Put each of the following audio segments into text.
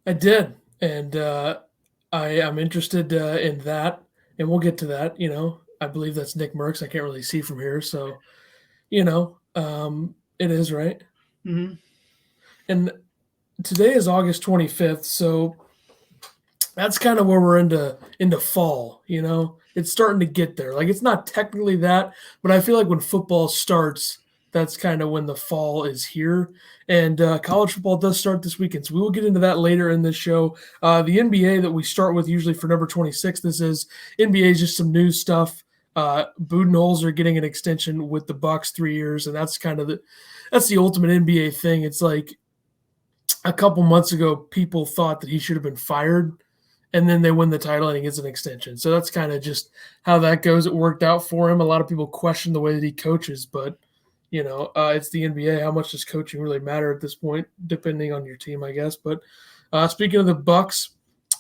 I did, and I'm interested in that, and we'll get to that. I believe that's Nick Merckx. I can't really see from here, so it is right. Hmm. And today is August 25th, so that's kind of where we're into fall. It's starting to get there. Like it's not technically that, but I feel like when football starts, that's kind of when the fall is here. And college football does start this weekend, so we will get into that later in this show. The NBA that we start with usually for number 26. This is NBA is just some news stuff. Budenholzer getting an extension with the Bucks 3 years, and that's the ultimate NBA thing. It's like a couple months ago, people thought that he should have been fired, and then they win the title and he gets an extension. So that's kind of just how that goes. It worked out for him. A lot of people question the way that he coaches, but it's the NBA. How much does coaching really matter at this point, depending on your team, I guess? But speaking of the Bucks,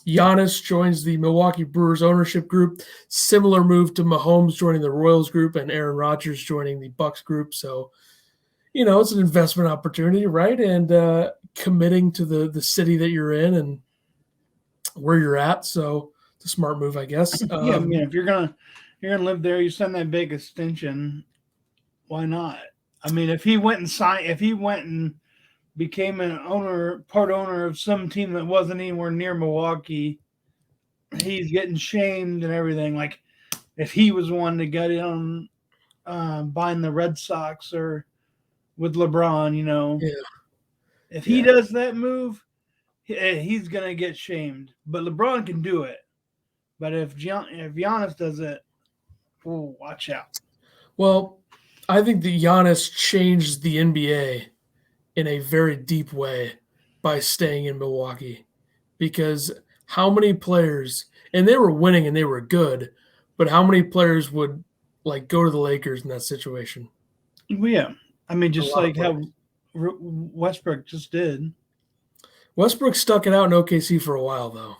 Giannis joins the Milwaukee Brewers ownership group. Similar move to Mahomes joining the Royals group and Aaron Rodgers joining the Bucks group. So it's an investment opportunity, right? And committing to the city that you're in and where you're at. So it's a smart move, I guess. Yeah, I mean, if you're gonna live there, you send that big extension. Why not? I mean, if he went and became part owner of some team that wasn't anywhere near Milwaukee, he's getting shamed and everything. Like if he was one to get in buying the Red Sox or with LeBron, Yeah, if he yeah. does that move, he's gonna get shamed. But LeBron can do it. But if Giannis does it, oh, watch out. Well, I think that Giannis changed the NBA in a very deep way by staying in Milwaukee because how many players, and they were winning and they were good, but how many players would like go to the Lakers in that situation? Well, yeah, I mean, A just lot of like how players. Westbrook just did. Westbrook stuck it out in OKC for a while, though.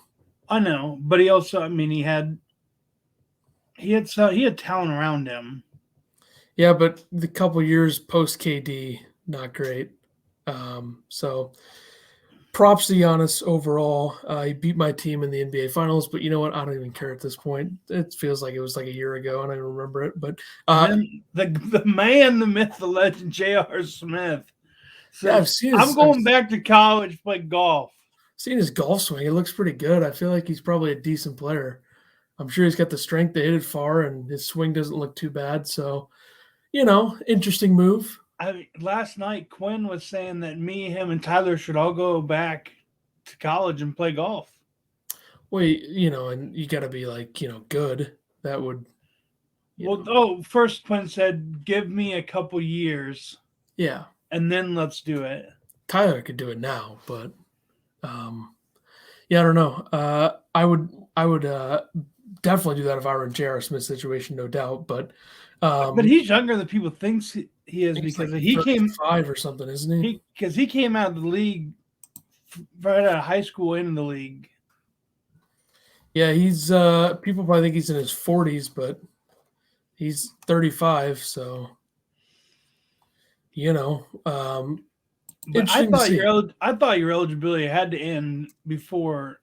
I know, but he also, I mean, he had talent around him. Yeah, but the couple years post KD, not great. So props to Giannis overall. He beat my team in the NBA Finals, but you know what? I don't even care at this point. It feels like it was like a year ago, and I don't remember it. But And then the man, the myth, the legend, J.R. Smith yeah, says, "I'm I've going back to college to play golf." seen his golf swing. It looks pretty good. I feel like he's probably a decent player. I'm sure he's got the strength to hit it far, and his swing doesn't look too bad. So, interesting move. Last night Quinn was saying that me, him, and Tyler should all go back to college and play golf. Well, and you got to be like, good. That would, you Well, know, first Quinn said, "Give me a couple years, yeah. and then let's do it." Tyler could do it now, but yeah, I don't know. I would definitely do that if I were in J.R. Smith's situation, no doubt. But But um, he's younger than people thinks he I is think he's like because he came 35 or something, isn't he? he came out of the league right out of high school into the league. Yeah, he's people probably think he's in his 40s, but he's 35. So you know, um, But interesting to see. I thought your eligibility had to end before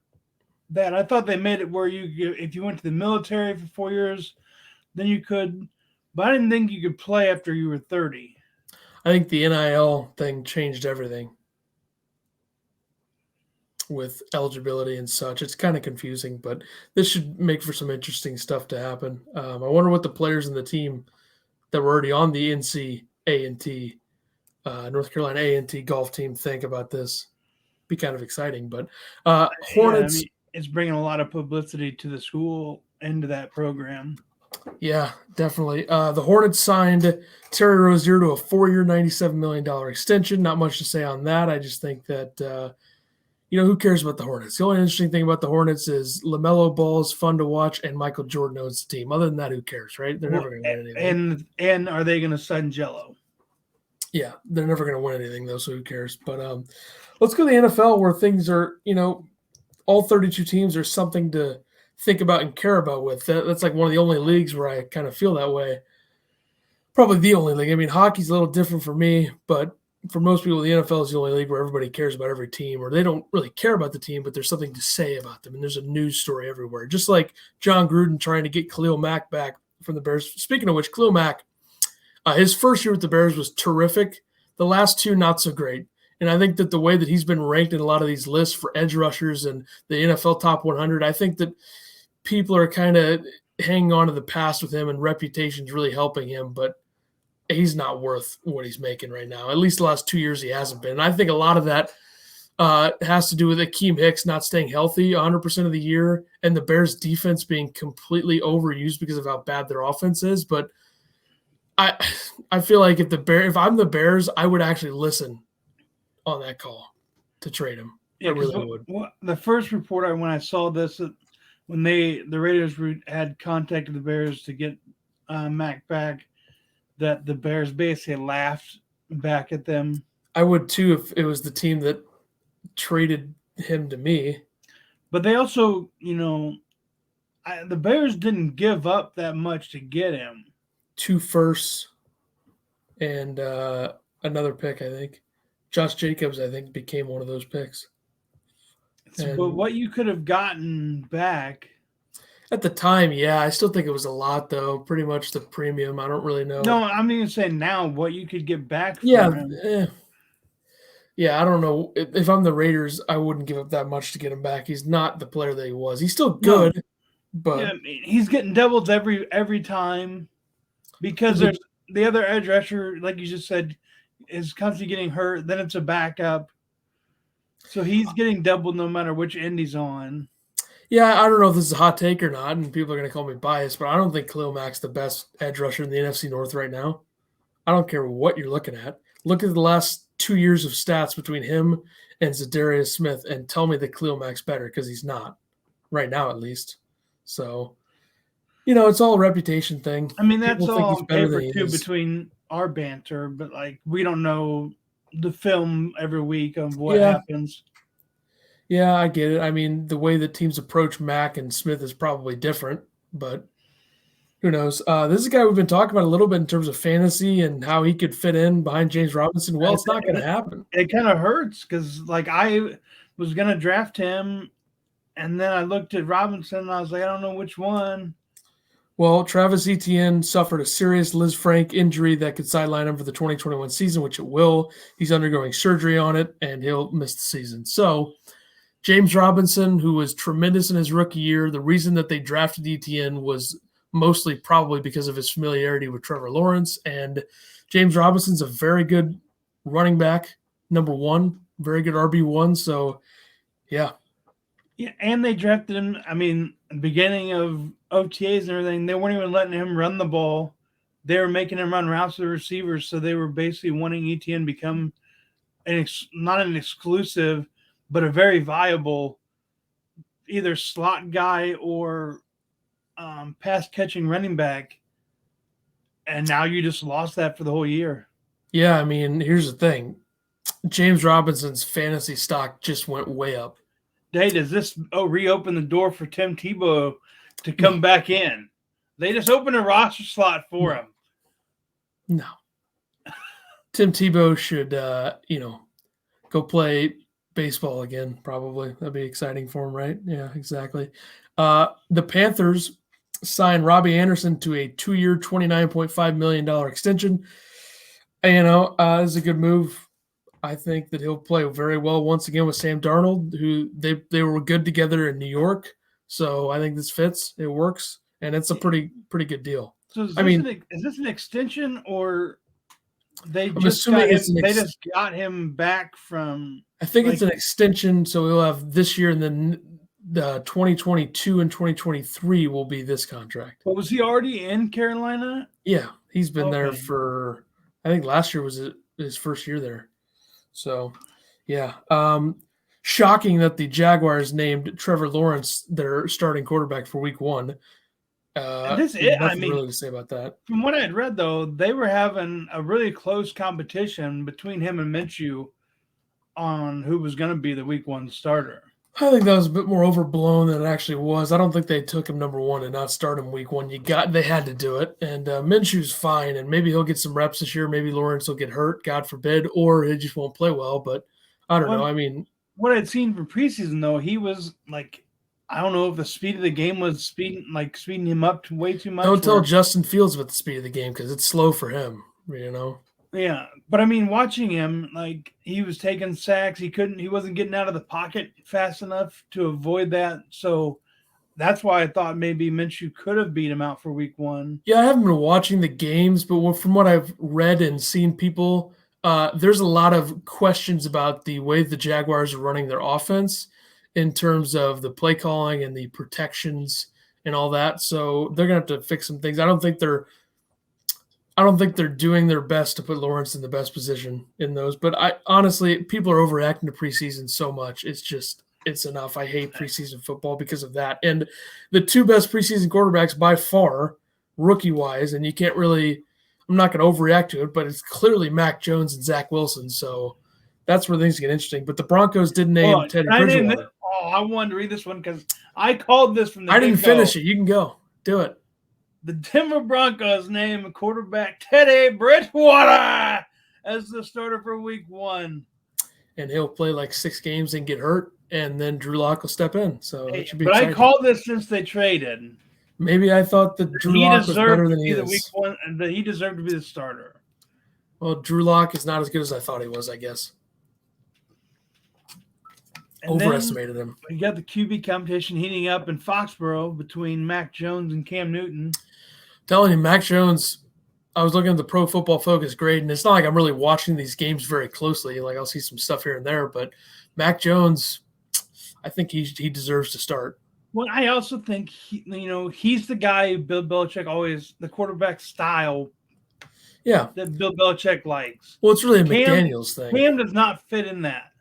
that. I thought they made it where if you went to the military for 4 years, then you could. But I didn't think you could play after you were 30. I think the NIL thing changed everything with eligibility and such. It's kind of confusing, but this should make for some interesting stuff to happen. I wonder what the players in the team that were already on the NC A&T, North Carolina A&T golf team think about this. Be kind of exciting, but Yeah, I Hornets, mean, it's bringing a lot of publicity to the school and to that program. yeah, definitely. The Hornets signed Terry Rozier to a 4-year, $97 million extension. Not much to say on that. I just think that who cares about the Hornets? The only interesting thing about the Hornets is LaMelo Ball is fun to watch, and Michael Jordan owns the team. Other than that, who cares, right? They're Well, never going to win anything. and are they going to sign Jello? Yeah, they're never going to win anything, though, so who cares? But let's go to the NFL where things are, all 32 teams are something to think about and care about with. That's like one of the only leagues where I kind of feel that way. Probably the only league. I mean, hockey's a little different for me, but for most people, the NFL is the only league where everybody cares about every team, or they don't really care about the team, but there's something to say about them, and there's a news story everywhere. Just like John Gruden trying to get Khalil Mack back from the Bears. Speaking of which, Khalil Mack, his first year with the Bears was terrific. The last two, not so great. And I think that the way that he's been ranked in a lot of these lists for edge rushers and the NFL top 100, I think that people are kind of hanging on to the past with him, and reputation's really helping him. But he's not worth what he's making right now. At least the last 2 years he hasn't been. And I think a lot of that has to do with Akeem Hicks not staying healthy 100% of the year and the Bears defense being completely overused because of how bad their offense is. But I feel like if I'm the Bears, I would actually listen on that call to trade him. Yeah, I really would. The first report when I saw this, when the Raiders had contacted the Bears to get Mac back, that the Bears basically laughed back at them. I would too if it was the team that traded him to me. But they also, the Bears didn't give up that much to get him. 2 firsts and another pick, I think. Josh Jacobs, I think, became one of those picks. But what you could have gotten back at the time, yeah, I still think it was a lot, though. Pretty much the premium. I don't really know. No, I'm even saying now what you could get back. Yeah, yeah. I don't know if I'm the Raiders, I wouldn't give up that much to get him back. He's not the player that he was. He's still good, but he's getting doubles every time because there's the other edge rusher, like you just said, is constantly getting hurt. Then it's a backup, so he's getting doubled no matter which end he's on. Yeah, I don't know if this is a hot take or not, and people are going to call me biased, but I don't think Khalil Mack's the best edge rusher in the NFC North right now. I don't care what you're looking at. Look at the last 2 years of stats between him and Zadarius Smith and tell me that Khalil Mack's better, because he's not, right now at least. So, it's all a reputation thing. I mean, that's all on paper, too, between our banter, but, we don't know the film every week of what happens. Yeah, I get it. I mean, the way that teams approach Mack and Smith is probably different, but who knows? This is a guy we've been talking about a little bit in terms of fantasy and how he could fit in behind James Robinson. Well, it's not going to happen. It kind of hurts because, I was going to draft him, and then I looked at Robinson, and I was like, I don't know which one. Well, Travis Etienne suffered a serious Liz Frank injury that could sideline him for the 2021 season, which it will. He's undergoing surgery on it, and he'll miss the season. So James Robinson, who was tremendous in his rookie year, the reason that they drafted Etienne was mostly probably because of his familiarity with Trevor Lawrence. And James Robinson's a very good running back, number one, very good RB1. So, yeah. Yeah, and they drafted him, beginning of OTAs and everything, they weren't even letting him run the ball. They were making him run routes to the receivers, so they were basically wanting Etienne to become not an exclusive, but a very viable either slot guy or pass-catching running back. And now you just lost that for the whole year. Yeah, here's the thing. James Robinson's fantasy stock just went way up. Hey, does this reopen the door for Tim Tebow to come back in? They just opened a roster slot for him. No. Tim Tebow should, go play baseball again, probably. That'd be exciting for him, right? Yeah, exactly. The Panthers signed Robbie Anderson to a 2-year, $29.5 million extension. This is a good move. I think that he'll play very well once again with Sam Darnold, who they were good together in New York. So I think this fits. It works, and it's a pretty good deal. So is this an extension, or they just got him back from? I think it's an extension, so he'll have this year, and then the 2022 and 2023 will be this contract. But was he already in Carolina? Yeah, he's been there for, I think last year was his first year there. So, yeah. Shocking that the Jaguars named Trevor Lawrence their starting quarterback for week 1. Nothing really to say about that. From what I had read, though, they were having a really close competition between him and Minshew on who was going to be the week 1 starter. I think that was a bit more overblown than it actually was. I don't think they took him number one and not start him week one. They had to do it, and Minshew's fine, and maybe he'll get some reps this year. Maybe Lawrence will get hurt, God forbid, or he just won't play well. But I don't know. I mean, what I'd seen from preseason though, he was like, I don't know if the speed of the game was speeding him up way too much. Don't tell Justin Fields about the speed of the game because it's slow for him. Yeah, but I mean, watching him, like he was taking sacks, he wasn't getting out of the pocket fast enough to avoid that. So that's why I thought maybe Minshew could have beat him out for week one. Yeah, I haven't been watching the games, but from what I've read and seen people, there's a lot of questions about the way the Jaguars are running their offense in terms of the play calling and the protections and all that. So they're gonna have to fix some things. I don't think they're doing their best to put Lawrence in the best position in those. But I honestly, people are overreacting to preseason so much. It's enough. I hate preseason football because of that. And the two best preseason quarterbacks by far, rookie-wise, and you can't really – I'm not going to overreact to it, but it's clearly Mac Jones and Zach Wilson. So that's where things get interesting. But the Broncos didn't name Teddy Bridgewater. I wanted to read this one because I called this from the I didn't finish it. You can go. Do it. The Denver Broncos name quarterback Teddy Bridgewater as the starter for week one. And he'll play like 6 games and get hurt, and then Drew Lock will step in. So it should be But exciting. I called this since they traded. Maybe I thought that Drew Lock was better than he is. Week one, and that he deserved to be the starter. Well, Drew Lock is not as good as I thought he was, I guess. And overestimated him. You got the QB competition heating up in Foxborough between Mac Jones and Cam Newton. Telling you, Mac Jones, I was looking at the Pro Football Focus grade, and it's not like I'm really watching these games very closely. Like I'll see some stuff here and there, but Mac Jones, I think he deserves to start. Well, I also think he's the guy Bill Belichick always the quarterback style. Yeah, that Bill Belichick likes. Well, it's really a McDaniels thing. Cam does not fit in that.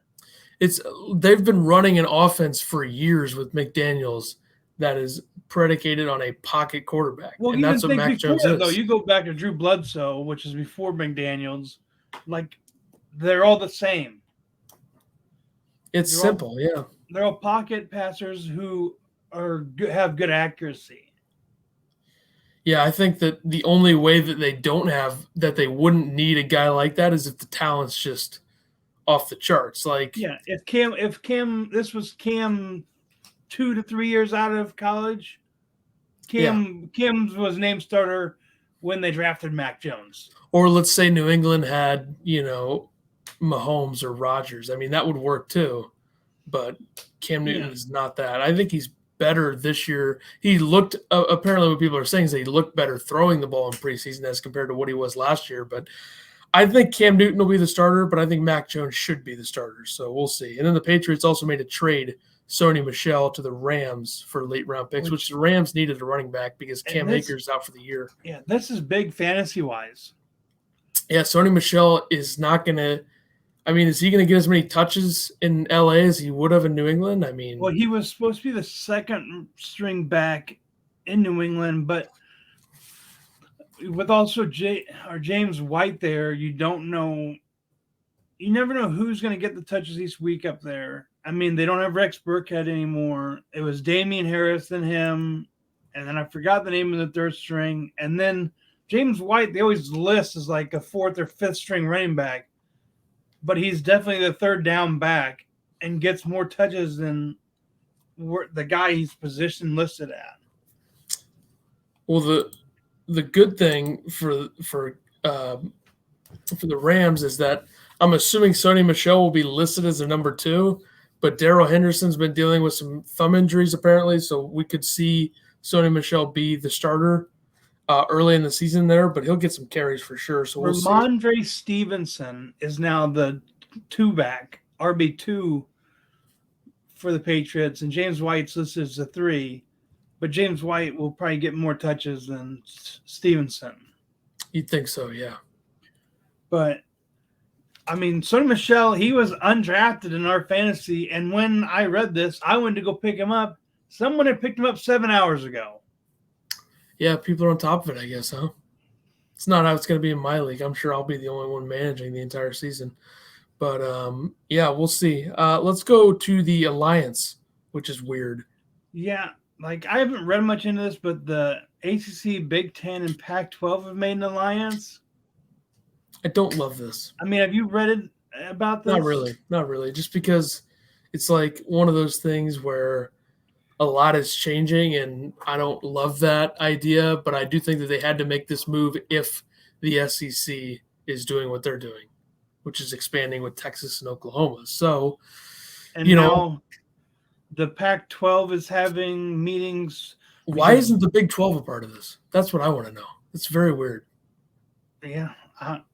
They've been running an offense for years with McDaniels that is predicated on a pocket quarterback. Well, and that's what Mac Jones is. Though, you go back to Drew Bledsoe, which is before McDaniels, like they're all the same. It's simple, yeah. They're all pocket passers who have good accuracy. Yeah, I think that the only way that they wouldn't need a guy like that is if the talent's just off the charts. Like, yeah, if Cam, this was Cam 2 to 3 years out of college. Cam was named starter when they drafted Mac Jones. Or let's say New England had, Mahomes or Rodgers. I mean, that would work too. But Cam Newton is not that. I think he's better this year. He looked apparently what people are saying is that he looked better throwing the ball in preseason as compared to what he was last year. But I think Cam Newton will be the starter, but I think Mac Jones should be the starter. So we'll see. And then the Patriots also made a trade, Sony Michel to the Rams for late round picks, which the Rams needed a running back because Cam Akers is out for the year. Yeah, this is big fantasy wise. Yeah, Sony Michel is not going to. I mean, is he going to get as many touches in LA as he would have in New England? I mean, well, he was supposed to be the second string back in New England, but with also James White there, you don't know. You never know who's going to get the touches each week up there. I mean, they don't have Rex Burkhead anymore. It was Damian Harris, then him, and then I forgot the name of the third string. And then James White, they always list as like a fourth or fifth string running back, but he's definitely the third down back and gets more touches than the guy he's position listed at. Well, the good thing for the Rams is that I'm assuming Sony Michel will be listed as a number 2, but Darrell Henderson's been dealing with some thumb injuries apparently, so we could see Sony Michel be the starter early in the season there, but he'll get some carries for sure. So we'll Ramondre Stevenson is now the 2-back, RB2 for the Patriots, and James White's listed as a 3. But James White will probably get more touches than Stevenson. You'd think so, yeah. But, I mean, Sony Michel, he was undrafted in our fantasy, and when I read this, I went to go pick him up. Someone had picked him up 7 hours ago. Yeah, people are on top of it, I guess, huh? It's not how it's going to be in my league. I'm sure I'll be the only one managing the entire season. But, yeah, we'll see. Let's go to the Alliance. which is weird. Yeah, like I haven't read much into this, but the ACC, Big Ten, and Pac-12 have made an alliance. I don't love this. I mean, have you read it about this? Not really. Just because it's like one of those things where a lot is changing, and I don't love that idea, but I do think that they had to make this move if the SEC is doing what they're doing, which is expanding with Texas and Oklahoma. So, And you now know, the Pac-12 is having meetings. why isn't the Big 12 a part of this? That's what I want to know. It's very weird. Yeah.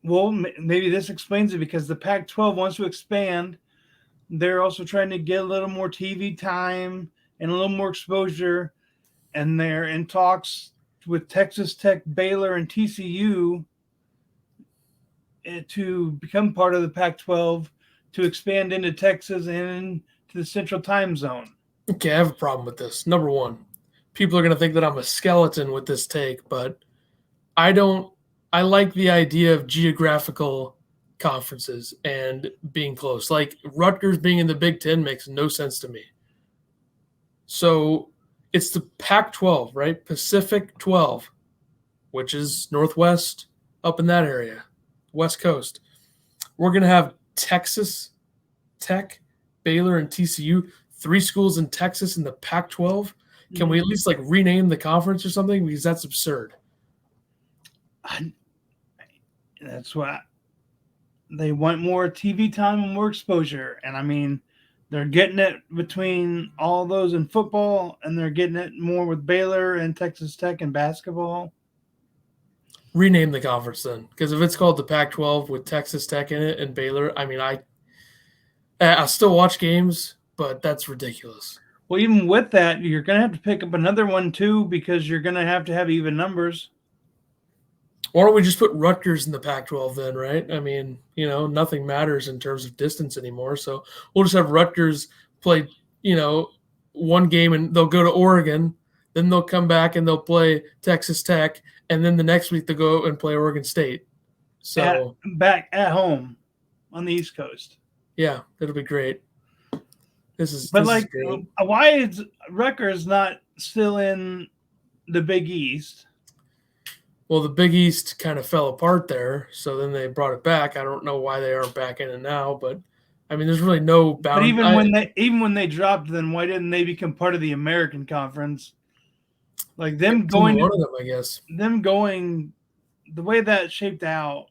Well, maybe this explains it because the Pac-12 wants to expand. They're also trying to get a little more TV time and a little more exposure. And they're in talks with Texas Tech, Baylor, and TCU to become part of the Pac-12 to expand into Texas and to the Central Time Zone. Okay, I have a problem with this. Number one, people are going to think that I'm a skeleton with this take, but I don't. I like the idea of geographical conferences and being close. Like Rutgers being in the Big Ten makes no sense to me. So it's the Pac-12, right? Pacific 12, which is Northwest up in that area, West Coast. We're going to have Texas Tech, Baylor, and TCU, 3 schools in Texas in the Pac-12. Can we at least like rename the conference or something? Because that's absurd. That's why they want more TV time and more exposure. And I mean, they're getting it between all those in football, and they're getting it more with Baylor and Texas Tech in basketball. Rename the conference then, because if it's called the Pac-12 with Texas Tech in it and Baylor, I mean, I still watch games, but that's ridiculous. Well, even with that, you're going to have to pick up another one too, because you're going to have even numbers. Why don't we just put Rutgers in the Pac-12 then, right? I mean, nothing matters in terms of distance anymore. So we'll just have Rutgers play, one game and they'll go to Oregon. Then they'll come back and they'll play Texas Tech. And then the next week they'll go and play Oregon State. So back at home on the East Coast. Yeah, it'll be great. Is great. Why is Rutgers not still in the Big East? Well, the Big East kind of fell apart there, so then they brought it back. I don't know why they aren't back in it now, but I mean, there's really no bound. But even when they dropped, then why didn't they become part of the American Conference? Like them going, one of them, I guess. Them going the way that shaped out.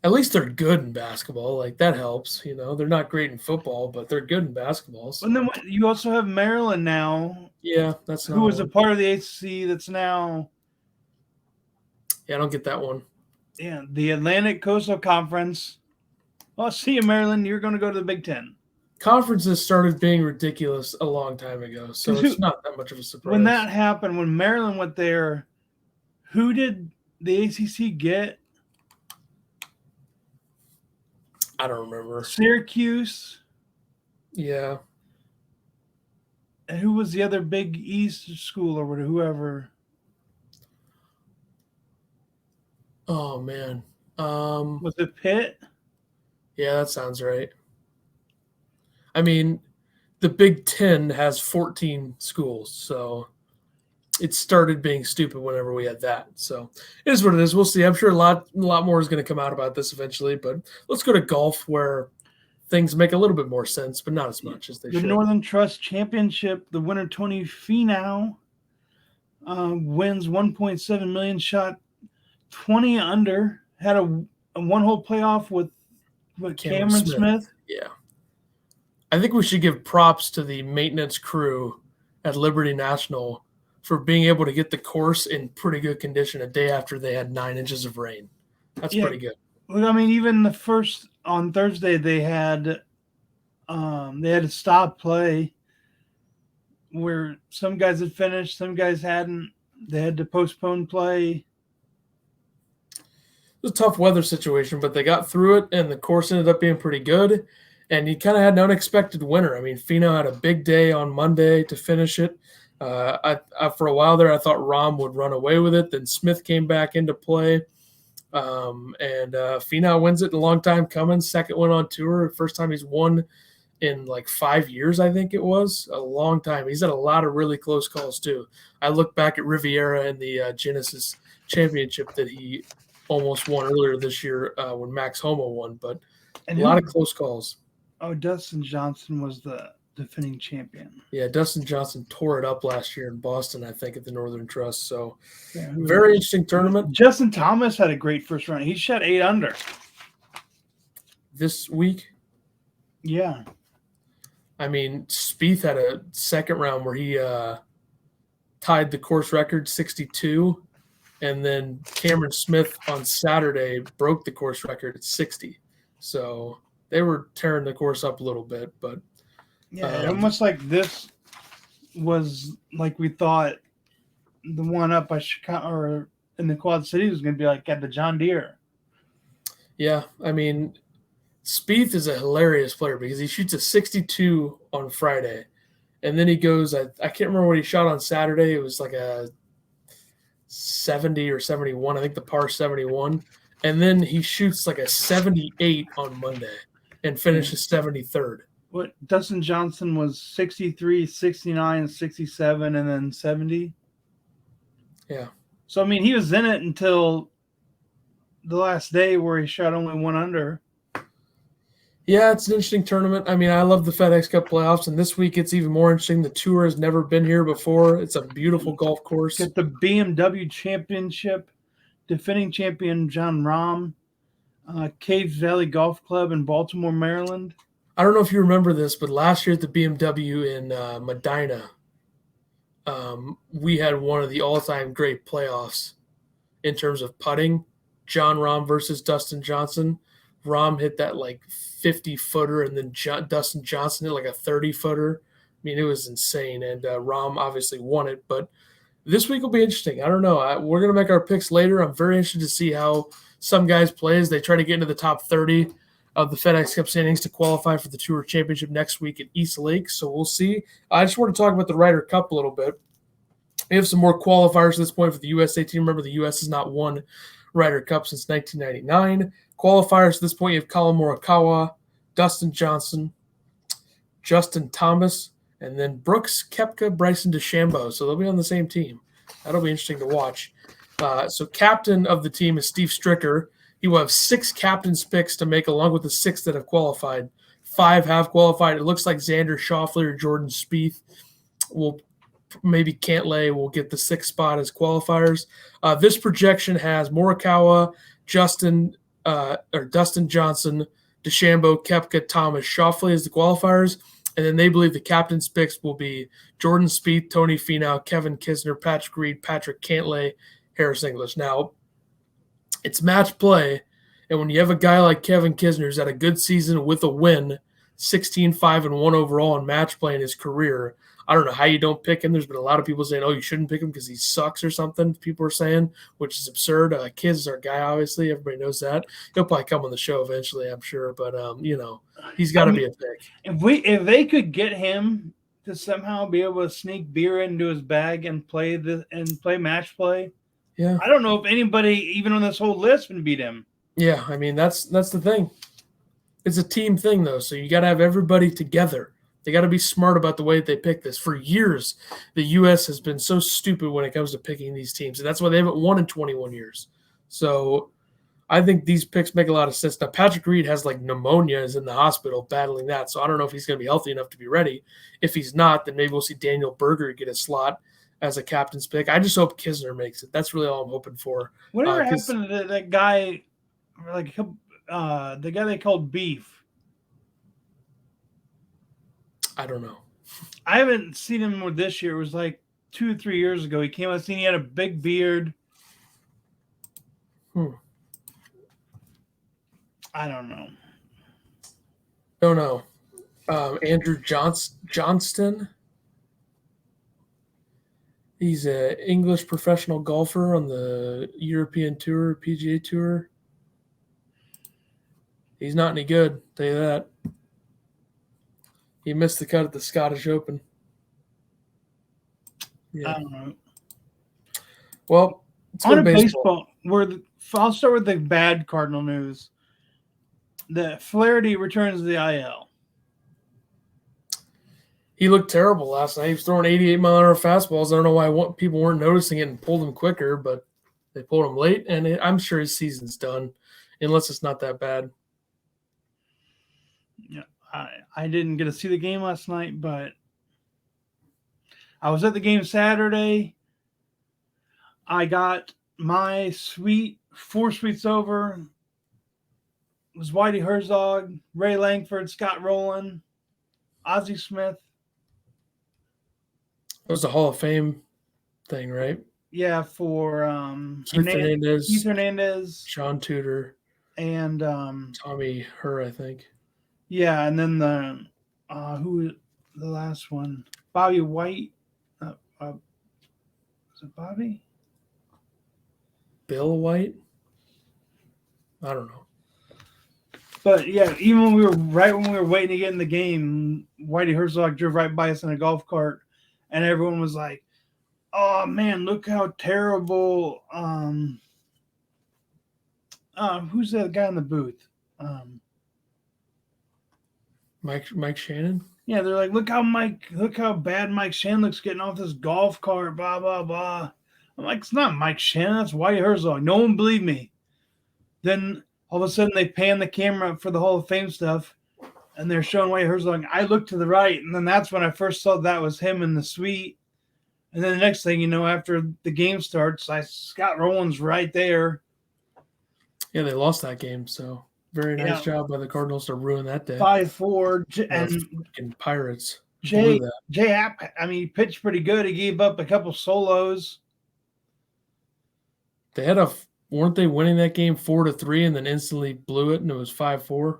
At least they're good in basketball. Like that helps. They're not great in football, but they're good in basketball. So. And then you also have Maryland now. Yeah, that's who was a part of the ACC. That's now. Yeah, I don't get that one. Yeah, the Atlantic Coastal Conference. Well, see you, Maryland. You're going to go to the Big Ten. Conferences started being ridiculous a long time ago, so it's not that much of a surprise. When that happened, when Maryland went there, who did the ACC get? I don't remember. Syracuse. Yeah. And who was the other Big East school or whoever? Oh, man. Was it Pitt? Yeah, that sounds right. I mean, the Big Ten has 14 schools, so it started being stupid whenever we had that. So it is what it is. We'll see. I'm sure a lot more is going to come out about this eventually, but let's go to golf where things make a little bit more sense, but not as much as they should. The Northern Trust Championship, the winner, Tony Finau, wins $1.7 million, shot 20 under, had a one-hole playoff with Cameron Smith. Yeah. I think we should give props to the maintenance crew at Liberty National for being able to get the course in pretty good condition a day after they had 9 inches of rain. That's pretty good. Well, I mean, even the first on Thursday they had to stop play where some guys had finished, some guys hadn't. They had to postpone play. It was a tough weather situation, but they got through it, and the course ended up being pretty good. And you kind of had an unexpected winner. I mean, Finau had a big day on Monday to finish it. I for a while there, I thought Rahm would run away with it. Then Smith came back into play, and Finau wins it in a long time coming. Second one on tour, first time he's won in like 5 years, I think it was. A long time. He's had a lot of really close calls, too. I look back at Riviera in the Genesis Championship that he almost won earlier this year when Max Homa won, but a lot of close calls. Oh, Dustin Johnson was the defending champion. Yeah, Dustin Johnson tore it up last year in Boston, I think, at the Northern Trust. So, very interesting tournament. Justin Thomas had a great first round. He shot 8 under this week. Yeah. I mean, Spieth had a second round where he tied the course record, 62, and then Cameron Smith on Saturday broke the course record at 60. So they were tearing the course up a little bit, but almost like this was like we thought the one up by Chicago or in the Quad Cities was going to be like at the John Deere. Yeah, I mean, Spieth is a hilarious player because he shoots a 62 on Friday, and then he goes. I can't remember what he shot on Saturday. It was like a 70 or 71. I think the par 71, and then he shoots like a 78 on Monday and finishes 73rd. What Dustin Johnson was 63, 69, 67, and then 70. Yeah. So I mean, he was in it until the last day where he shot only 1 under. Yeah, it's an interesting tournament. I mean, I love the FedEx Cup playoffs, and this week it's even more interesting. The tour has never been here before. It's a beautiful golf course. Get the BMW Championship, defending champion John Rahm, Caves Valley Golf Club in Baltimore, Maryland. I don't know if you remember this, but last year at the BMW in Medina, we had one of the all-time great playoffs in terms of putting. John Rahm versus Dustin Johnson. Rahm hit that like 50-footer, and then Dustin Johnson hit like a 30-footer. I mean, it was insane, and Rahm obviously won it. But this week will be interesting. I don't know. We're going to make our picks later. I'm very interested to see how some guys play as they try to get into the top 30 of the FedEx Cup standings to qualify for the Tour Championship next week at East Lake. So we'll see. I just want to talk about the Ryder Cup a little bit. We have some more qualifiers at this point for the USA team. Remember, the U.S. has not won Ryder Cup since 1999. Qualifiers at this point, you have Colin Morikawa, Dustin Johnson, Justin Thomas, and then Brooks Koepka, Bryson DeChambeau. So they'll be on the same team. That'll be interesting to watch. So captain of the team is Steve Stricker. He will have 6 captain's picks to make, along with the 6 that have qualified. 5 have qualified. It looks like Xander Schauffele or Jordan Spieth will maybe Cantlay will get the 6th spot as qualifiers. This projection has Morikawa, Dustin Johnson, DeChambeau, Koepka, Thomas, Schauffele as the qualifiers. And then they believe the captain's picks will be Jordan Spieth, Tony Finau, Kevin Kisner, Patrick Reed, Patrick Cantlay, Harris English. Now, it's match play, and when you have a guy like Kevin Kisner who's had a good season with a win, 16-5-1 overall in match play in his career, I don't know how you don't pick him. There's been a lot of people saying, oh, you shouldn't pick him because he sucks or something, people are saying, which is absurd. Kiz is our guy, obviously. Everybody knows that. He'll probably come on the show eventually, I'm sure, but, he's got to be a pick. If they could get him to somehow be able to sneak beer into his bag and play match play, yeah, I don't know if anybody, even on this whole list, can beat him. Yeah, I mean, that's the thing. It's a team thing, though, so you got to have everybody together. They got to be smart about the way that they pick this. For years, the U.S. has been so stupid when it comes to picking these teams, and that's why they haven't won in 21 years. So I think these picks make a lot of sense. Now, Patrick Reed has, like, pneumonia, is in the hospital battling that, so I don't know if he's going to be healthy enough to be ready. If he's not, then maybe we'll see Daniel Berger get a slot as a captain's pick. I just hope Kisner makes it. That's really all I'm hoping for. Whatever happened to that guy, like the guy they called Beef? I don't know. I haven't seen him more this year. It was like 2 or 3 years ago. He came out and he had a big beard. I don't know. Don't know. Andrew Johnston. He's an English professional golfer on the European Tour, PGA Tour. He's not any good, I'll tell you that. He missed the cut at the Scottish Open. Yeah. I don't know. Well, it's on baseball. I'll start with the bad Cardinal news. The Flaherty returns to the IL. He looked terrible last night. He was throwing 88-mile-an-hour fastballs. I don't know why people weren't noticing it and pulled him quicker, but they pulled him late, and I'm sure his season's done, unless it's not that bad. Yeah, I didn't get to see the game last night, but I was at the game Saturday. I got my suite, 4 suites over. It was Whitey Herzog, Ray Langford, Scott Rowland, Ozzie Smith. It was a Hall of Fame thing, right? Yeah, for Keith Hernandez, Sean Tudor, and Tommy Herr, I think. Yeah, and then the last one? Bobby White. Was it Bobby? Bill White? I don't know. But yeah, even when we were waiting to get in the game, Whitey Herzog drove right by us in a golf cart, and everyone was like, "Oh man, look how terrible!" Who's that guy in the booth? Mike Shannon. Yeah, they're like, look how bad Mike Shannon looks getting off this golf cart, blah blah blah. I'm like, it's not Mike Shannon, that's Whitey Herzog. No one believed me. Then all of a sudden they pan the camera up for the Hall of Fame stuff, and they're showing Whitey Herzog. I looked to the right, and then that's when I first saw that was him in the suite. And then the next thing you know, after the game starts, Scott Rowland's right there. Yeah, they lost that game, so very nice job by the Cardinals to ruin that day. 5-4, and Pirates. Jay Happ, I mean, he pitched pretty good. He gave up a couple solos. They weren't they winning that game 4-3 and then instantly blew it and it was 5-4?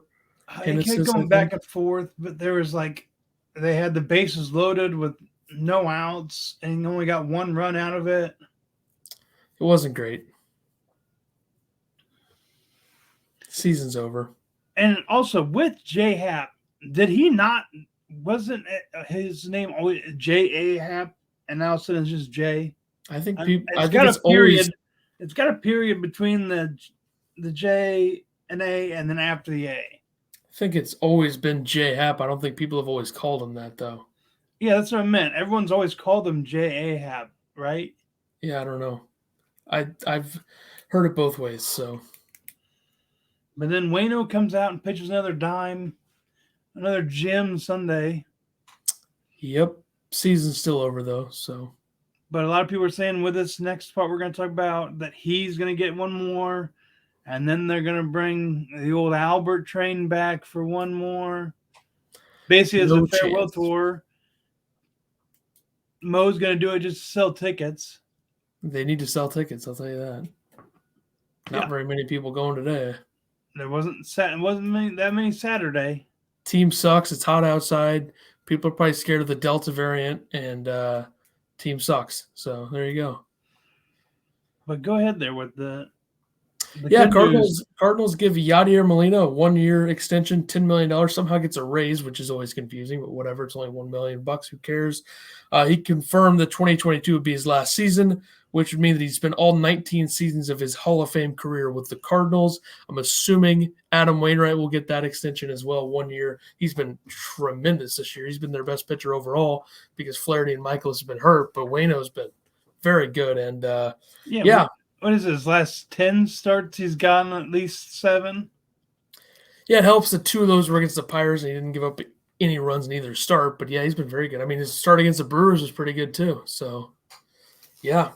It kept going back and forth, but there was they had the bases loaded with no outs and only got 1 run out of it. It wasn't great. Season's over. And also with Jay Happ, wasn't his name always J.A. Happ and now it's just Jay? I think it's got a period between the J and A and then after the A. I think it's always been Jay Happ. I don't think people have always called him that though. Yeah, that's what I meant. Everyone's always called him J.A. Happ, right? Yeah, I don't know. I've heard it both ways, so. But then Waino comes out and pitches another dime, another gem Sunday. Yep. Season's still over, though, so. But a lot of people are saying with this next part we're going to talk about that he's going to get 1 more, and then they're going to bring the old Albert train back for 1 more. Basically, as a farewell tour. Mo's going to do it just to sell tickets. They need to sell tickets, I'll tell you that. Not very many people going today. There wasn't that many Saturday. Team sucks. It's hot outside. People are probably scared of the Delta variant, and team sucks. So there you go. But go ahead there with the Cardinals give Yadier Molina a 1-year extension, $10 million. Somehow gets a raise, which is always confusing, but whatever. It's only $1 million. Who cares? He confirmed that 2022 would be his last season, which would mean that he spent all 19 seasons of his Hall of Fame career with the Cardinals. I'm assuming Adam Wainwright will get that extension as well, 1 year. He's been tremendous this year. He's been their best pitcher overall because Flaherty and Michaels have been hurt, but Waino's been very good. And what is his last 10 starts? He's gotten at least 7. Yeah, it helps that 2 of those were against the Pirates, and he didn't give up any runs in either start. But, yeah, he's been very good. I mean, his start against the Brewers was pretty good too. So, yeah.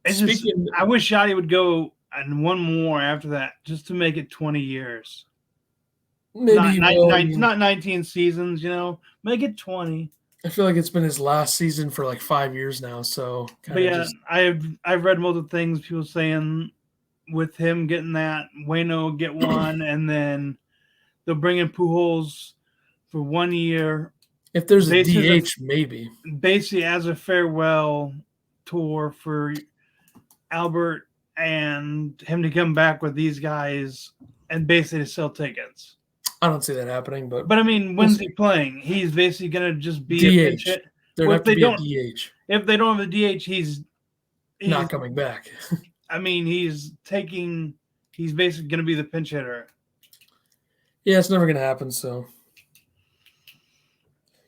I wish Yachty would go and 1 more after that just to make it 20 years. Maybe not 19 seasons, Make it 20. I feel like it's been his last season for like 5 years now. So, I've read multiple things. People saying with him getting that, Waino will get 1, and then they'll bring in Pujols for 1 year. If there's a DH, maybe basically as a farewell tour for Albert and him to come back with these guys and basically to sell tickets. I don't see that happening, but I mean, when's he playing? He's basically going to just be DH. a pinch hit. There'd have to be a DH. If they don't have a DH, he's not coming back. I mean, he's basically going to be the pinch hitter. Yeah, it's never going to happen. So,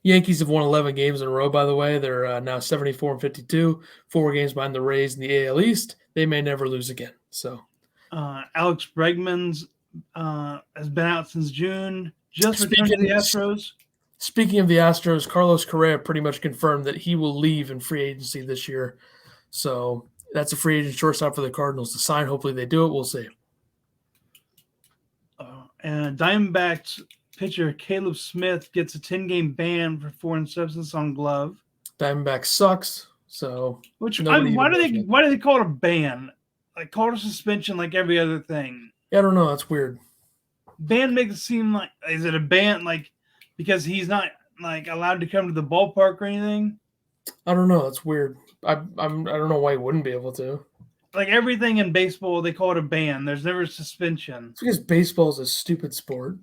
Yankees have won 11 games in a row, by the way. They're now 74-52, 4 games behind the Rays in the AL East. They may never lose again. So, Alex Bregman's has been out since June. Just returned to the Astros. Speaking of the Astros, Carlos Correa pretty much confirmed that he will leave in free agency this year. So that's a free agent shortstop for the Cardinals to sign. Hopefully they do it. We'll see. And Diamondbacks pitcher Caleb Smith gets a 10-game ban for foreign substance on glove. Diamondback sucks. So why do they call it a ban? Like call it a suspension like every other thing. Yeah, I don't know. That's weird. Ban makes it seem like, is it a ban like because he's not like allowed to come to the ballpark or anything? I don't know. That's weird. I don't know why he wouldn't be able to. Like everything in baseball, they call it a ban. There's never a suspension. It's because baseball is a stupid sport.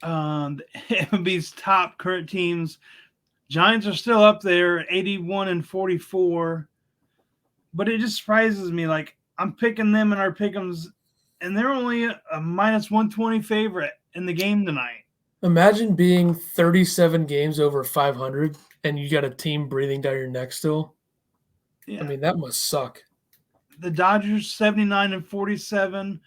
The MLB's top current teams, Giants are still up there, 81-44. But it just surprises me. Like I'm picking them in our pick'ems, and they're only a -120 favorite in the game tonight. Imagine being 37 games over 500 and you got a team breathing down your neck still. Yeah. I mean, that must suck. The Dodgers 79-47,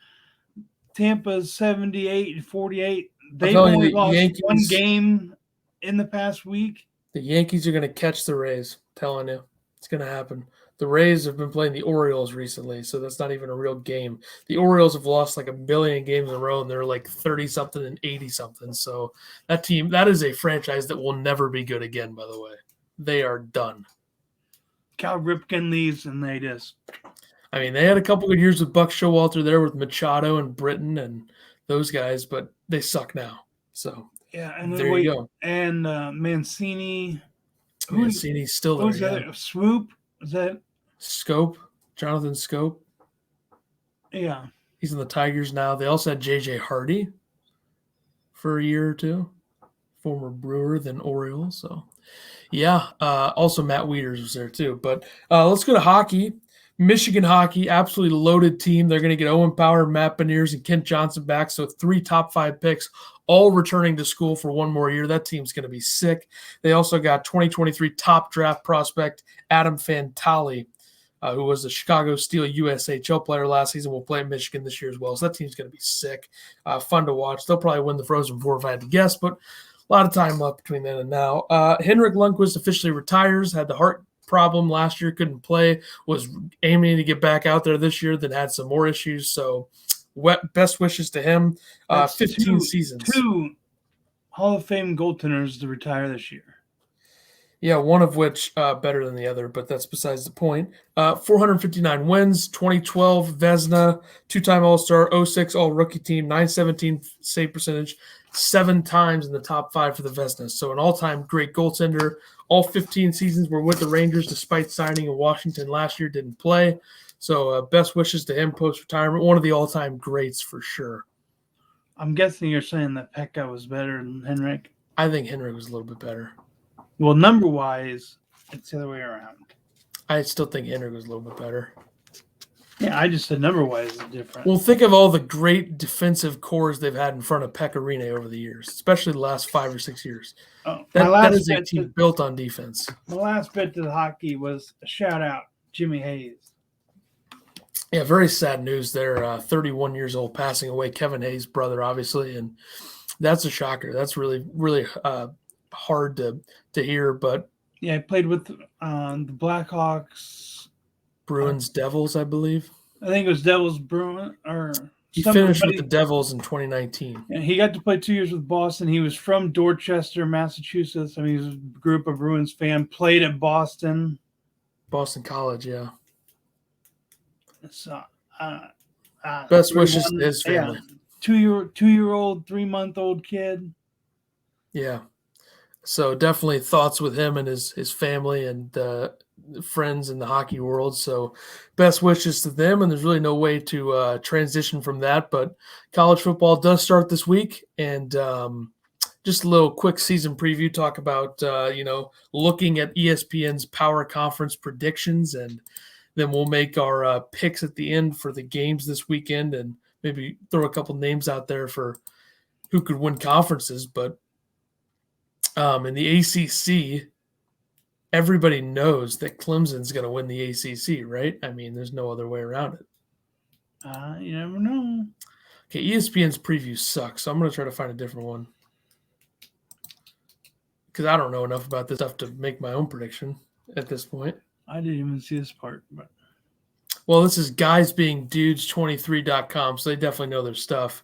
Tampa's 78-48. They've only lost one game in the past week. The Yankees are going to catch the Rays. I'm telling you, it's going to happen. The Rays have been playing the Orioles recently, so that's not even a real game. The Orioles have lost like a billion games in a row, and they're like 30-something and 80-something. So that is a franchise that will never be good again, by the way. They are done. Cal Ripken leaves, and they just – I mean, they had a couple good years with Buck Showalter there with Machado and Britton and those guys, but they suck now. So yeah, and there you go. And Mancini. Mancini's still there. Who's that? Swoop? Is that Scope? Jonathan Scope? Yeah. He's in the Tigers now. They also had J.J. Hardy for a year or two, former Brewer, then Oriole. So, yeah. Also, Matt Wieters was there too. But let's go to hockey. Michigan hockey, absolutely loaded team. They're going to get Owen Power, Matt Beniers, and Kent Johnson back. So 3 top 5 picks, all returning to school for one more year. That team's going to be sick. They also got 2023 top draft prospect Adam Fantali, who was a Chicago Steel USHL player last season, will play at Michigan this year as well. So that team's going to be sick. Fun to watch. They'll probably win the Frozen Four if I had to guess, but a lot of time left between then and now. Henrik Lundqvist officially retires, had the heart problem last year, couldn't play, was aiming to get back out there this year, then had some more issues. So best wishes to him. 15 seasons. 2 Hall of Fame goaltenders to retire this year. Yeah, one of which better than the other, but that's besides the point. 459 wins, 2012 Vezina, 2-time All-Star, 06 All-Rookie Team, 917 save percentage, 7 times in the top 5 for the Vezina. So an all-time great goaltender. All 15 seasons were with the Rangers despite signing in Washington last year, didn't play. So best wishes to him post-retirement. One of the all-time greats for sure. I'm guessing you're saying that Pekka was better than Henrik. I think Henrik was a little bit better. Well, number-wise, it's the other way around. I still think Henrik was a little bit better. Yeah, I just said number-wise is different. Well, think of all the great defensive cores they've had in front of Pekka Rinne over the years, especially the last 5 or 6 years. That is a team built on defense. My last bit to the hockey was a shout-out, Jimmy Hayes. Yeah, very sad news there. 31 years old, passing away. Kevin Hayes' brother, obviously, and that's a shocker. That's really, really hard to hear. But yeah, he played with the Blackhawks, Bruins, Devils, I believe. I think it was Devils, Bruins, or he finished with the Devils in 2019. And he got to play 2 years with Boston. He was from Dorchester, Massachusetts. I mean, he was a group of Bruins fan. Played at Boston College, yeah. So, best wishes to his family. Yeah. 2-year-old, 3-month-old kid. Yeah. So definitely thoughts with him and his family and friends in the hockey world. So best wishes to them. And there's really no way to transition from that. But college football does start this week. And just a little quick season preview, talk about, looking at ESPN's Power Conference predictions. And then we'll make our picks at the end for the games this weekend and maybe throw a couple names out there for who could win conferences. But In the ACC, everybody knows that Clemson's going to win the ACC, right? I mean, there's no other way around it. You never know. Okay, ESPN's preview sucks, so I'm going to try to find a different one. Because I don't know enough about this stuff to make my own prediction at this point. I didn't even see this part. But well, this is guysbeingdudes23.com, so they definitely know their stuff.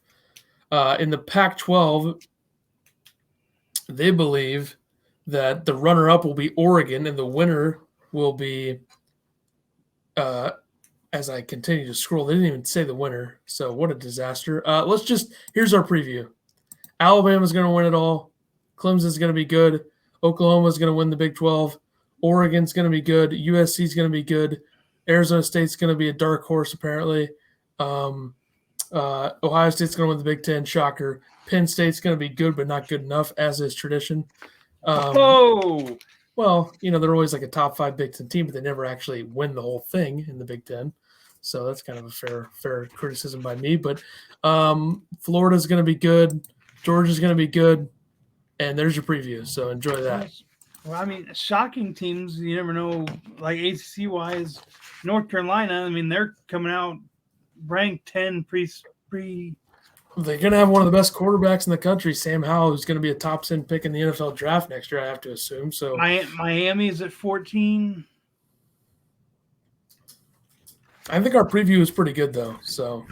In the Pac-12, they believe that the runner-up will be Oregon, and the winner will be, as I continue to scroll, they didn't even say the winner, so what a disaster. Here's our preview. Alabama's going to win it all. Clemson's going to be good. Oklahoma's going to win the Big 12. Oregon's going to be good. USC's going to be good. Arizona State's going to be a dark horse, apparently. Ohio State's going to win the Big 10. Shocker. Penn State's going to be good, but not good enough, as is tradition. Well, they're always like a top 5 Big 10 team, but they never actually win the whole thing in the Big 10. So that's kind of a fair criticism by me. But Florida's going to be good. Georgia's going to be good. And there's your preview. So enjoy that. Well, I mean, shocking teams, you never know, like ACC-wise, North Carolina, I mean, they're coming out ranked 10 pre. They're going to have one of the best quarterbacks in the country, Sam Howell, who's going to be a top 10 pick in the NFL draft next year, I have to assume. So Miami's at 14. I think our preview is pretty good, though. So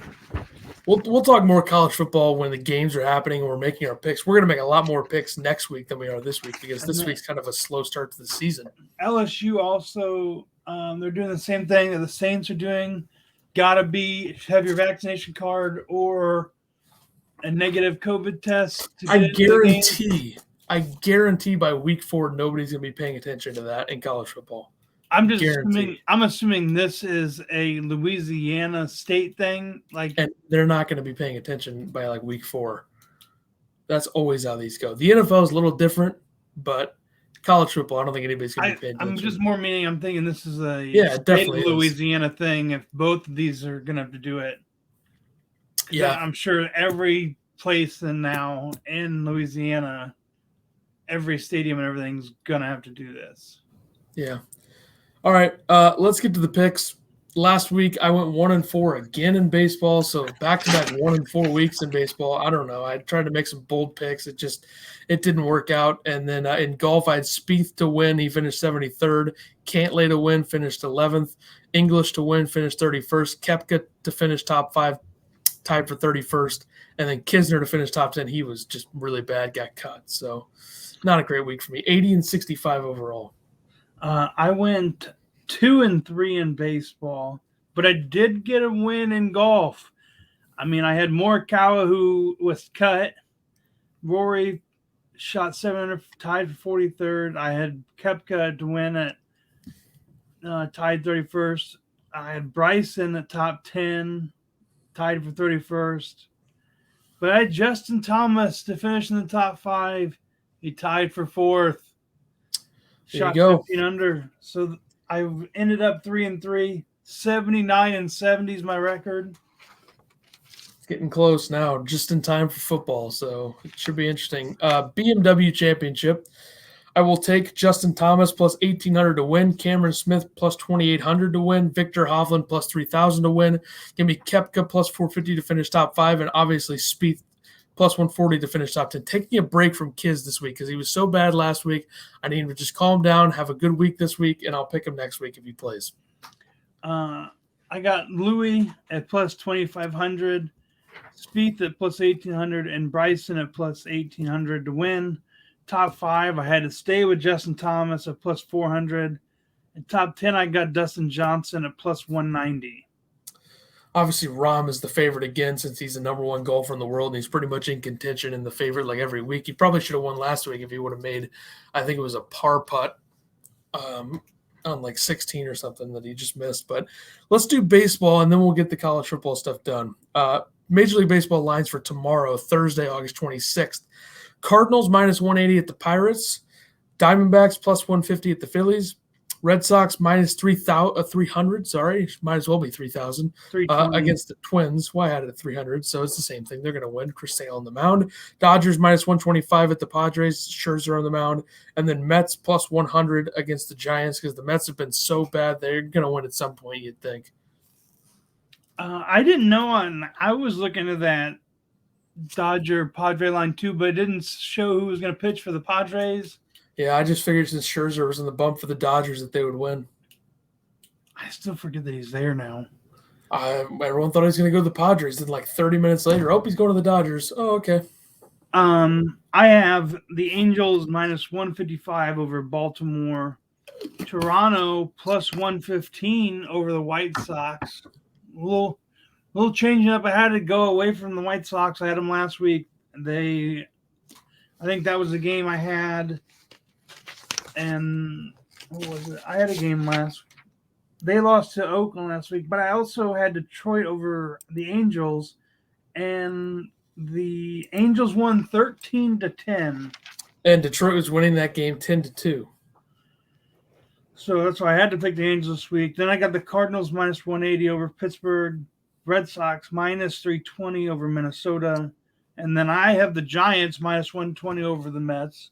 we'll talk more college football when the games are happening and we're making our picks. We're going to make a lot more picks next week than we are this week because this week's kind of a slow start to the season. LSU also, they're doing the same thing that the Saints are doing. Got to have your vaccination card or a negative COVID test. I guarantee by week 4, nobody's going to be paying attention to that in college football. I'm assuming this is a Louisiana State thing. And they're not going to be paying attention by like week 4. That's always how these go. The NFL is a little different, but college football, I don't think anybody's going to be paying attention. I'm just more meaning I'm thinking this is a definitely Louisiana thing if both of these are going to have to do it. Yeah, I'm sure every place now in Louisiana, every stadium and everything's going to have to do this. Yeah. All right, let's get to the picks. Last week, I went 1-4 again in baseball, so back-to-back 1-4 weeks in baseball. I don't know. I tried to make some bold picks. It didn't work out. And then in golf, I had Spieth to win. He finished 73rd. Cantlay to win, finished 11th. English to win, finished 31st. Koepka to finish top 5, tied for 31st. And then Kisner to finish top 10. He was just really bad, got cut. So not a great week for me. 80-65 overall. I went 2-3 in baseball, but I did get a win in golf. I mean, I had Morikawa, who was cut. Rory shot 700, tied for 43rd. I had Koepka to win at tied 31st. I had Bryson at top 10, tied for 31st. But I had Justin Thomas to finish in the top 5. He tied for 4th. Shot 15 under. So I ended up 3-3. 79-70 is my record. It's getting close now, just in time for football, so it should be interesting. BMW Championship. I will take Justin Thomas plus 1,800 to win, Cameron Smith plus 2,800 to win, Victor Hovland plus 3,000 to win. Give me Koepka plus 450 to finish top 5, and obviously Spieth plus 140 to finish top 10. Taking a break from Kiz this week because he was so bad last week. I need him to just calm down, have a good week this week, and I'll pick him next week if he plays. I got Louis at plus 2,500, Spieth at plus 1,800, and Bryson at plus 1,800 to win. Top 5, I had to stay with Justin Thomas at plus 400. And top 10, I got Dustin Johnson at plus 190. Obviously, Rahm is the favorite again since he's the number 1 golfer in the world, and he's pretty much in contention in the favorite like every week. He probably should have won last week if he would have made, I think it was a par putt on like 16 or something that he just missed. But let's do baseball, and then we'll get the college football stuff done. Major League Baseball lines for tomorrow, Thursday, August 26th. Cardinals minus 180 at the Pirates. Diamondbacks plus 150 at the Phillies. Red Sox minus 300. Sorry, might as well be 3,000 against the Twins. Why had it at 300? So it's the same thing. They're going to win. Chris Sale on the mound. Dodgers minus 125 at the Padres. Scherzer on the mound. And then Mets plus 100 against the Giants because the Mets have been so bad. They're going to win at some point, you'd think. I didn't know I was looking at that Dodger Padre line too, but it didn't show who was going to pitch for the Padres. Yeah, I just figured since Scherzer was in the bump for the Dodgers that they would win. I still forget that he's there now. Everyone thought he was going to go to the Padres. Then like 30 minutes later, he's going to the Dodgers. Oh, okay. I have the Angels minus 155 over Baltimore. Toronto plus 115 over the White Sox. A little changing up. I had to go away from the White Sox. I had them last week. I think that was the game I had. And what was it? I had a game last. They lost to Oakland last week, but I also had Detroit over the Angels, and the Angels won 13-10. And Detroit was winning that game 10-2. So that's why I had to pick the Angels this week. Then I got the Cardinals minus 180 over Pittsburgh, Red Sox minus 320 over Minnesota, and then I have the Giants minus 120 over the Mets.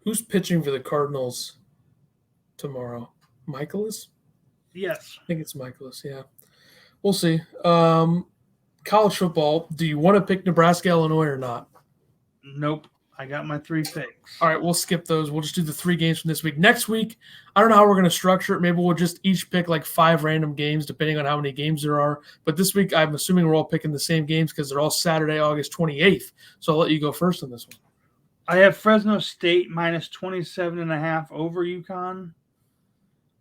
Who's pitching for the Cardinals tomorrow? Michaelis? Yes. I think it's Michaelis, yeah. We'll see. College football, do you want to pick Nebraska, Illinois, or not? Nope. I got my 3 picks. All right, we'll skip those. We'll just do the 3 games from this week. Next week, I don't know how we're going to structure it. Maybe we'll just each pick like 5 random games, depending on how many games there are. But this week, I'm assuming we're all picking the same games because they're all Saturday, August 28th. So I'll let you go first on this one. I have Fresno State minus 27.5 over UConn.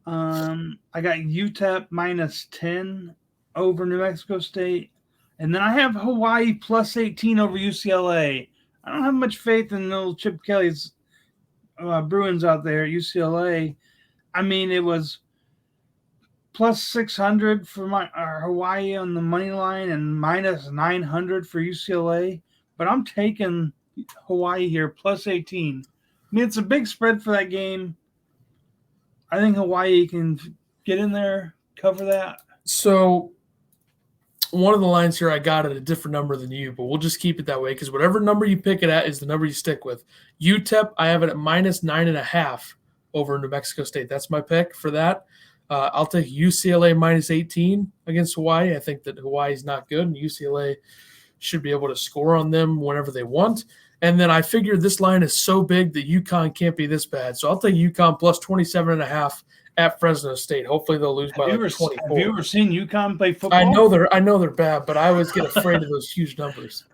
I got UTEP minus 10 over New Mexico State. And then I have Hawaii plus 18 over UCLA. I don't have much faith in little Chip Kelly's Bruins out there at UCLA. I mean, it was plus 600 for my Hawaii on the money line and minus 900 for UCLA. But I'm taking Hawaii here, plus 18. I mean, it's a big spread for that game. I think Hawaii can get in there, cover that. So one of the lines here I got at a different number than you, but we'll just keep it that way because whatever number you pick it at is the number you stick with. UTEP, I have it at minus 9.5 over New Mexico State. That's my pick for that. I'll take UCLA minus 18 against Hawaii. I think that Hawaii is not good, and UCLA should be able to score on them whenever they want. And then I figured this line is so big that UConn can't be this bad. So I'll take UConn plus 27.5 at Fresno State. Hopefully they'll lose by 24. Have you ever seen UConn play football? I know they're bad, but I always get afraid of those huge numbers.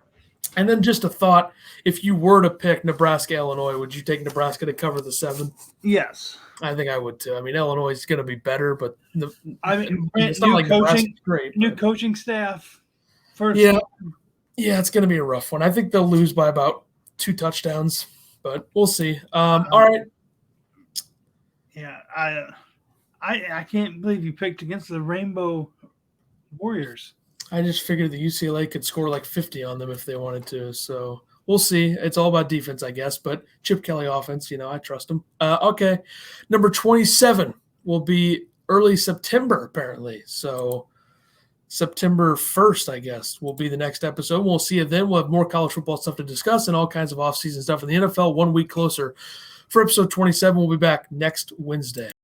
And then just a thought, if you were to pick Nebraska, Illinois, would you take Nebraska to cover the 7? Yes. I think I would too. I mean, Illinois is going to be better, but it's not like Nebraska's great. New coaching staff. Yeah, it's going to be a rough one. I think they'll lose by about 2 touchdowns, but we'll see. All right. Yeah, I can't believe you picked against the Rainbow Warriors. I just figured the UCLA could score like 50 on them if they wanted to. So we'll see. It's all about defense, I guess. But Chip Kelly offense, I trust him. Okay. Number 27 will be early September, apparently. So September 1st, I guess, will be the next episode. We'll see you then. We'll have more college football stuff to discuss and all kinds of offseason stuff in the NFL 1 week closer. For episode 27, we'll be back next Wednesday.